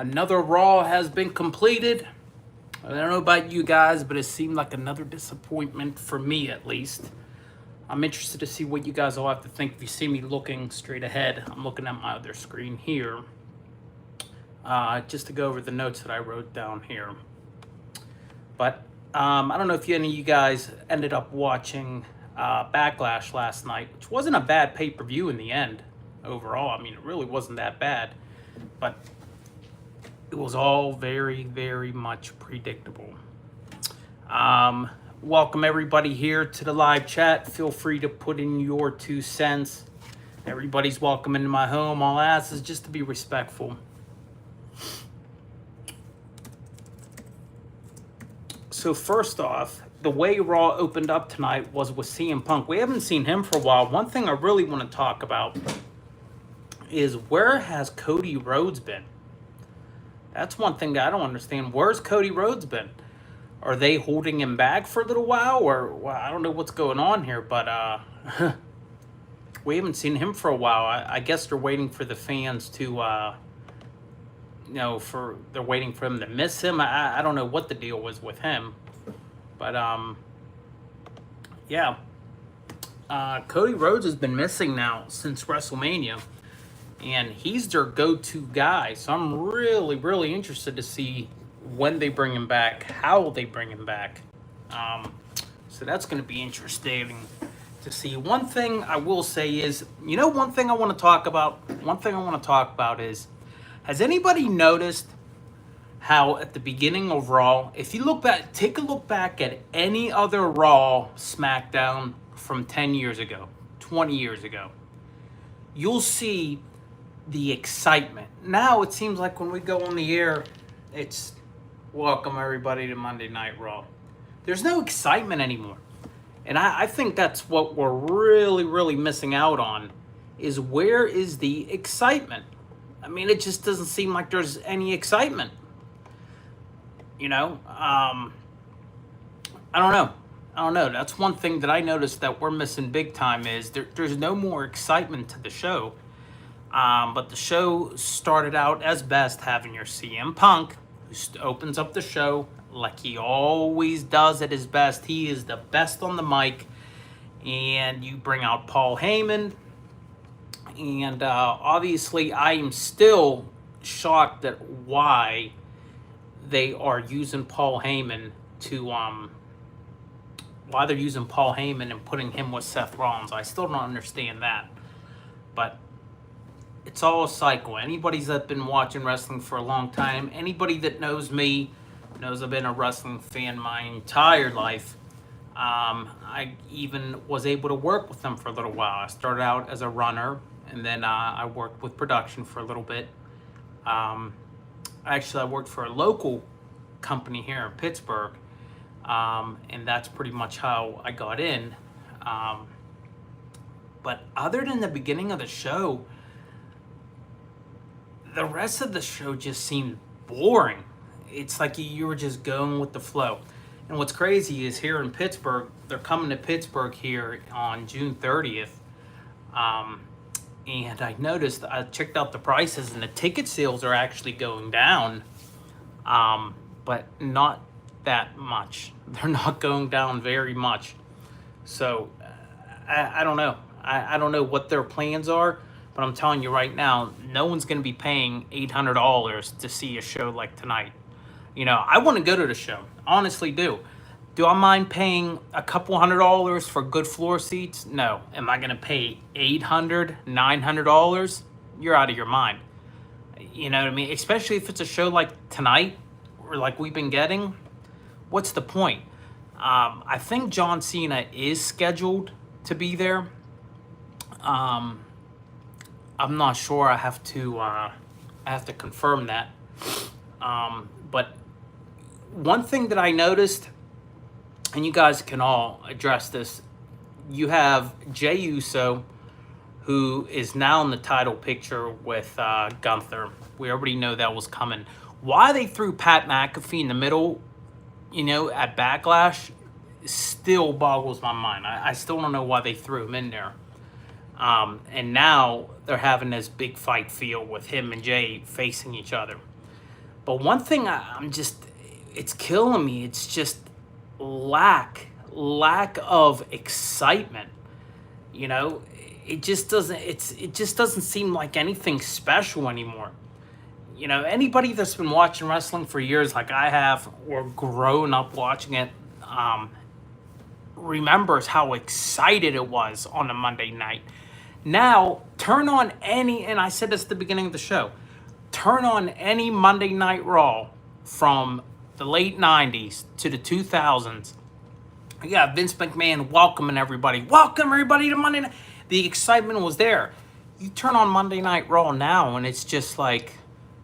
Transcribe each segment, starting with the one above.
Another Raw has been completed. I don't know about you guys, but it seemed like another disappointment for me, at least. I'm interested to see what you guys all have to think. If you see me looking straight ahead, I'm looking at my other screen here. Just to go over the notes that I wrote down here. But I don't know if any of you guys ended up watching Backlash last night, which wasn't a bad pay-per-view in the end, overall. I mean, it really wasn't that bad. But it was all very, very much predictable. Welcome everybody here to the live chat. Feel free to put in your 2 cents. Everybody's welcome into my home. All I ask is just to be respectful. So first off, the way Raw opened up tonight was with CM Punk. We haven't seen him for a while. One thing I really want to talk about is where has Cody Rhodes been? That's one thing that I don't understand. Where's Cody Rhodes been? Are they holding him back for a little while? Or, well, I don't know what's going on here, but we haven't seen him for a while. I guess they're waiting for the fans to, they're waiting for him to miss him. I don't know what the deal was with him. But, yeah. Cody Rhodes has been missing now since WrestleMania. And he's their go-to guy. So I'm really, really interested to see when they bring him back, how they bring him back. So that's going to be interesting to see. One thing I will say is, one thing I want to talk about? One thing I want to talk about is, has anybody noticed how at the beginning of Raw, if you look back, take a look back at any other Raw SmackDown from 10 years ago, 20 years ago, you'll see the excitement. Now it seems like when we go on the air, it's welcome everybody to Monday Night Raw. There's no excitement anymore. And I think that's what we're really, really missing out on, is where is the excitement? I mean, it just doesn't seem like there's any excitement. I don't know. That's one thing that I noticed that we're missing big time is there's no more excitement to the show. But the show started out as best having your CM Punk, who opens up the show like he always does at his best. He is the best on the mic. And you bring out Paul Heyman. And obviously, I am still shocked at why they are using Paul Heyman why they're using Paul Heyman and putting him with Seth Rollins. I still don't understand that. But it's all a cycle. Anybody that's been watching wrestling for a long time, anybody that knows me, knows I've been a wrestling fan my entire life. I even was able to work with them for a little while. I started out as a runner, and then I worked with production for a little bit. Actually, I worked for a local company here in Pittsburgh, and that's pretty much how I got in. But other than the beginning of the show, the rest of the show just seemed boring. It's like you were just going with the flow. And what's crazy is here in Pittsburgh, they're coming to Pittsburgh here on June 30th. And I noticed, I checked out the prices, and the ticket sales are actually going down, but not that much. They're not going down very much. So I don't know. I don't know what their plans are. But I'm telling you right now, no one's going to be paying $800 to see a show like tonight. I want to go to the show. Honestly do. Do I mind paying a couple $100 for good floor seats? No. Am I going to pay $800, $900? You're out of your mind. You know what I mean? Especially if it's a show like tonight, or like we've been getting. What's the point? I think John Cena is scheduled to be there. I'm not sure. I have to confirm that. But one thing that I noticed, and you guys can all address this, you have Jey Uso, who is now in the title picture with Gunther. We already know that was coming. Why they threw Pat McAfee in the middle, at Backlash, still boggles my mind. I still don't know why they threw him in there. And now they're having this big fight feel with him and Jay facing each other. But one thing it's killing me. It's just lack of excitement. You know, it just doesn't seem like anything special anymore. You know, anybody that's been watching wrestling for years, like I have, or grown up watching it, remembers how excited it was on a Monday night. Now, turn on any, and I said this at the beginning of the show, turn on any Monday Night Raw from the late 90s to the 2000s. Yeah, Vince McMahon welcoming everybody. Welcome everybody to Monday Night. The excitement was there. You turn on Monday Night Raw now, and it's just like,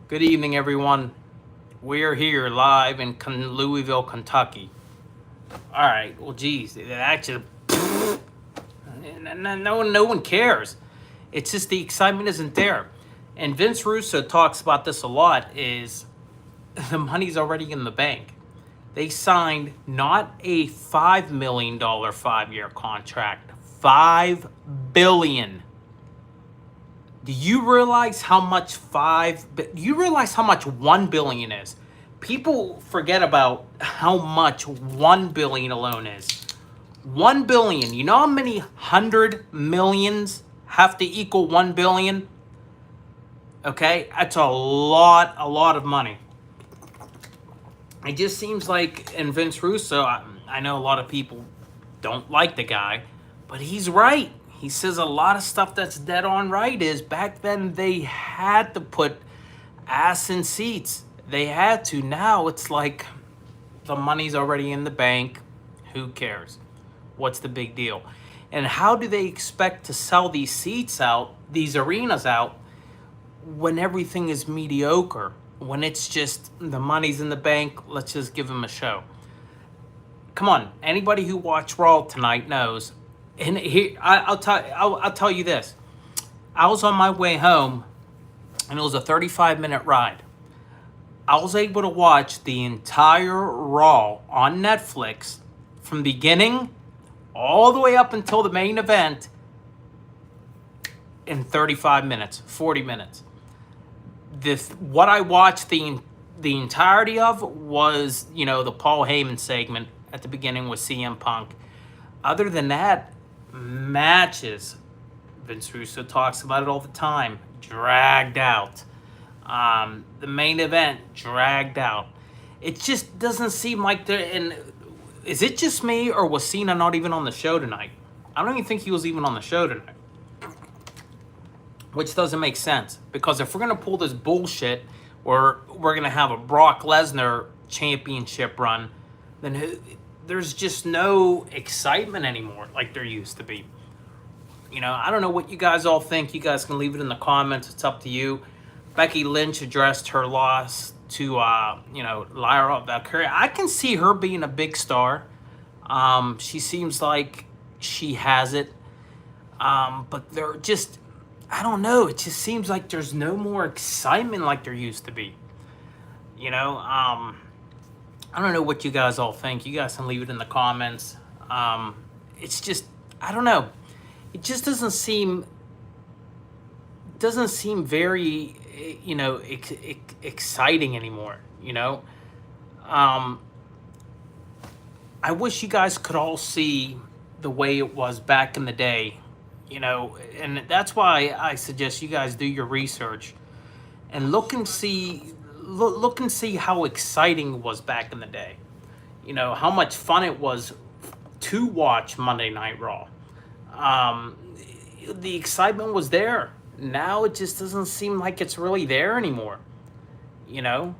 good evening, everyone. We're here live in Louisville, Kentucky. All right, well, geez, that just, no one cares. It's just the excitement isn't there. And Vince Russo talks about this a lot, is the money's already in the bank. They signed not a $5 million 5-year contract, $5 billion. Do you realize how much $1 billion is? People forget about how much $1 billion alone is. $1 billion. You know how many 100 millions have to equal $1 billion? Okay, that's a lot of money. It just seems like, and Vince Russo, I know a lot of people don't like the guy, but he's right. He says a lot of stuff that's dead on right. Is back then they had to put ass in seats. They had to. Now it's like the money's already in the bank. Who cares? What's the big deal? And how do they expect to sell these seats out, these arenas out, when everything is mediocre? When it's just the money's in the bank, let's just give them a show. Come on, anybody who watched Raw tonight knows. And I'll tell you this. I was on my way home, and it was a 35-minute ride. I was able to watch the entire Raw on Netflix from beginning all the way up until the main event in 35 minutes, 40 minutes. What I watched the entirety of was, the Paul Heyman segment at the beginning with CM Punk. Other than that, matches, Vince Russo talks about it all the time, dragged out. The main event, dragged out. It just doesn't seem like and is it just me, or was Cena not even on the show tonight? I don't even think he was even on the show tonight. Which doesn't make sense, because if we're going to pull this bullshit, or we're going to have a Brock Lesnar championship run, then there's just no excitement anymore like there used to be. I don't know what you guys all think. You guys can leave it in the comments. It's up to you. Becky Lynch addressed her loss to, Lyra Valkyria. I can see her being a big star. She seems like she has it. But they're just... I don't know. It just seems like there's no more excitement like there used to be. I don't know what you guys all think. You guys can leave it in the comments. It's just, I don't know. It just doesn't seem very, exciting anymore. I wish you guys could all see the way it was back in the day. And that's why I suggest you guys do your research and look and see how exciting it was back in the day. How much fun it was to watch Monday Night Raw. The excitement was there. Now it just doesn't seem like it's really there anymore. Let me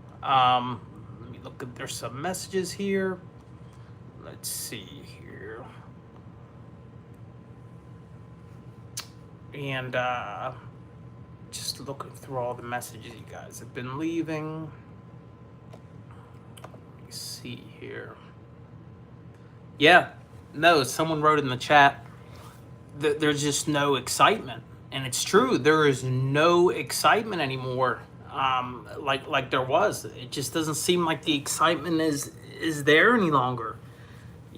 look at, there's some messages here. Let's see here. And just looking through all the messages you guys have been leaving. Let me see here. Yeah, no, someone wrote in the chat that there's just no excitement. And it's true, there is no excitement anymore like there was. It just doesn't seem like the excitement is there any longer.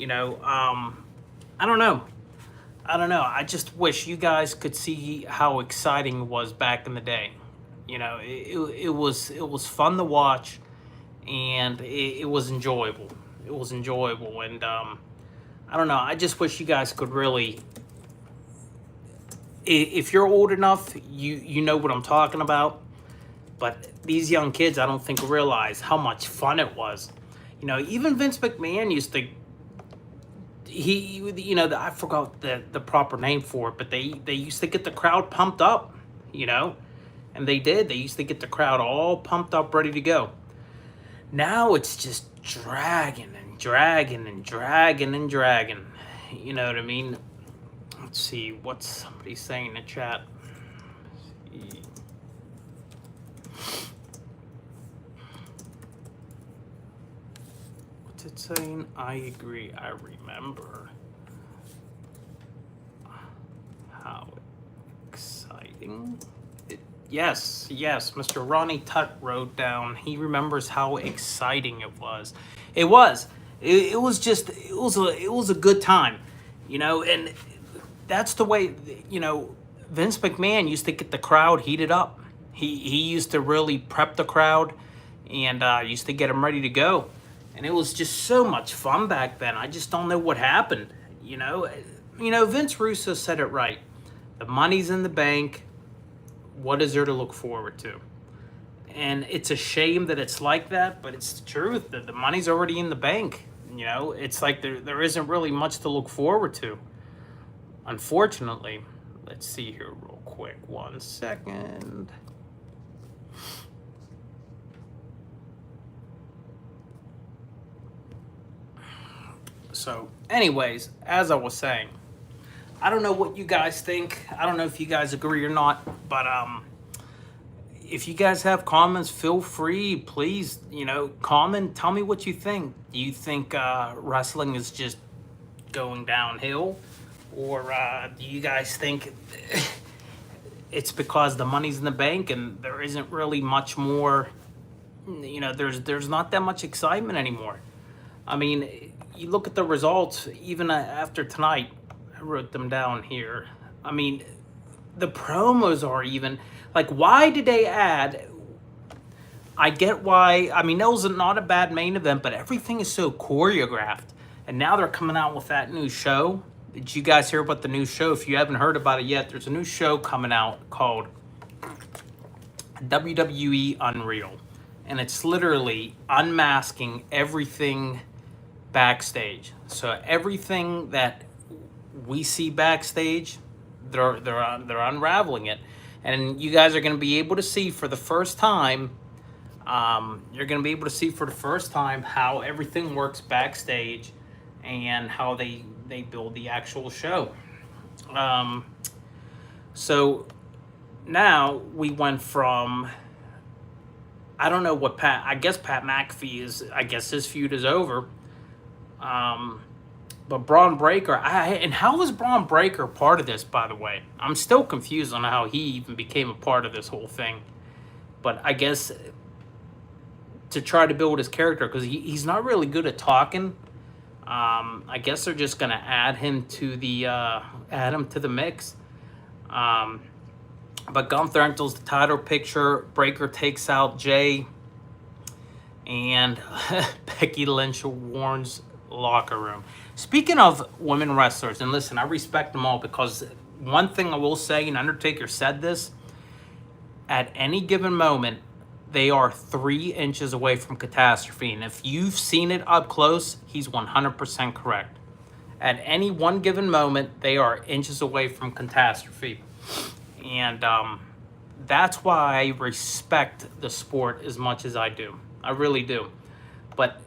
I don't know. I just wish you guys could see how exciting it was back in the day. It was fun to watch. and it was enjoyable. It was enjoyable, and I don't know. I just wish you guys could really, if you're old enough, you know what I'm talking about. But these young kids, I don't think realize how much fun it was. You know, even Vince McMahon used to. I forgot the proper name for it, but they used to get the crowd pumped up, you know, and they did. They used to get the crowd all pumped up, ready to go. Now it's just dragging and dragging and dragging and dragging. You know what I mean? Let's see, what's somebody saying in the chat? What's it saying? I agree. I remember. How exciting. Yes, Mr. Ronnie Tutt wrote down, he remembers how exciting it was. It was. It was a good time, you know, and that's the way, you know, Vince McMahon used to get the crowd heated up. He used to really prep the crowd and used to get them ready to go. And it was just so much fun back then. I just don't know what happened, you know. Vince Russo said it right. The money's in the bank. What is there to look forward to? And it's a shame that it's like that, but it's the truth that the money's already in the bank. You know, it's like there isn't really much to look forward to, unfortunately. Let's see here real quick. 1 second. So, anyways, as I was saying, I don't know what you guys think. I don't know if you guys agree or not, but if you guys have comments, feel free. Please, you know, comment. Tell me what you think. Do you think wrestling is just going downhill, or do you guys think it's because the money's in the bank and there isn't really much more? You know, there's not that much excitement anymore. I mean, you look at the results even after tonight. I wrote them down here. I mean, the promos are even, like, why did they add? I get why. I mean, that was not a bad main event, but everything is so choreographed. And now they're coming out with that new show. Did you guys hear about the new show? If you haven't heard about it yet, there's a new show coming out called WWE Unreal. And it's literally unmasking everything backstage. So everything that we see backstage, they're unraveling it, and you guys are going to be able to see for the first time. You're going to be able to see for the first time how everything works backstage, and how they build the actual show. So now we went from, I don't know what I guess Pat McAfee is. I guess his feud is over. But Braun Breaker, and how was Braun Breaker part of this, by the way? I'm still confused on how he even became a part of this whole thing. But I guess to try to build his character, because he's not really good at talking. I guess they're just gonna add him to the mix. But Gunther enters the title picture. Breaker takes out Jay, and Becky Lynch warns locker room. Speaking of women wrestlers, and listen, I respect them all, because one thing I will say, and Undertaker said this, at any given moment, they are 3 inches away from catastrophe. And if you've seen it up close, he's 100% correct. At any one given moment, they are inches away from catastrophe. And that's why I respect the sport as much as I do. I really do. But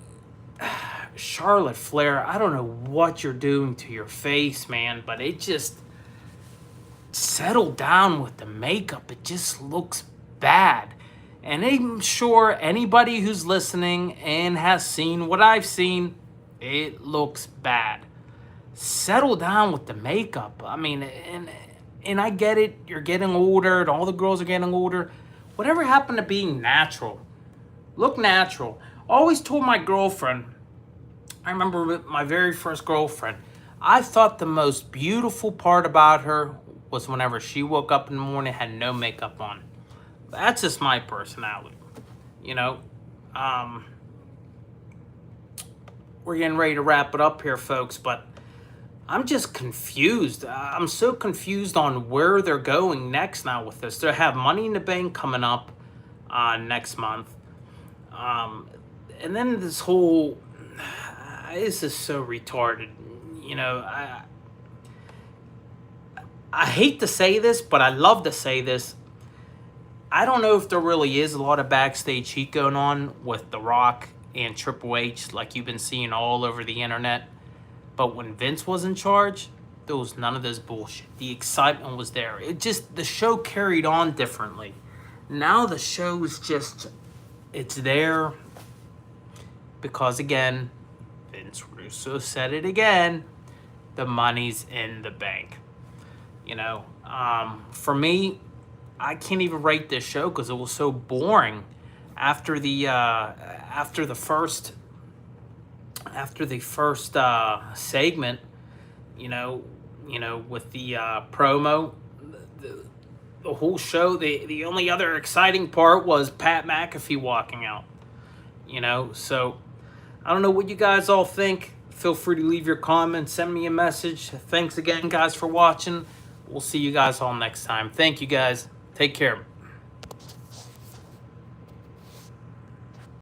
Charlotte Flair, I don't know what you're doing to your face, man, but it just settled down with the makeup. It just looks bad. And I'm sure anybody who's listening and has seen what I've seen, it looks bad. Settle down with the makeup. I mean, and I get it. You're getting older, and all the girls are getting older. Whatever happened to being natural? Look natural. Always told my girlfriend, I remember with my very first girlfriend, I thought the most beautiful part about her was whenever she woke up in the morning, had no makeup on. That's just my personality, you know. we're getting ready to wrap it up here, folks, but I'm just confused. I'm so confused on where they're going next now with this. They have Money in the Bank coming up next month. And then this whole... this is so retarded. You know, I hate to say this, but I love to say this. I don't know if there really is a lot of backstage heat going on with The Rock and Triple H like you've been seeing all over the internet. But when Vince was in charge, there was none of this bullshit. The excitement was there. It just, the show carried on differently. Now the show is just, it's there because, again, Vince Russo said it again, the money's in the bank. You know, for me, I can't even rate this show because it was so boring after the first segment. You know, with the promo, the whole show. The only other exciting part was Pat McAfee walking out. You know, so I don't know what you guys all think. Feel free to leave your comments, send me a message. Thanks again, guys, for watching. We'll see you guys all next time. Thank you, guys. Take care.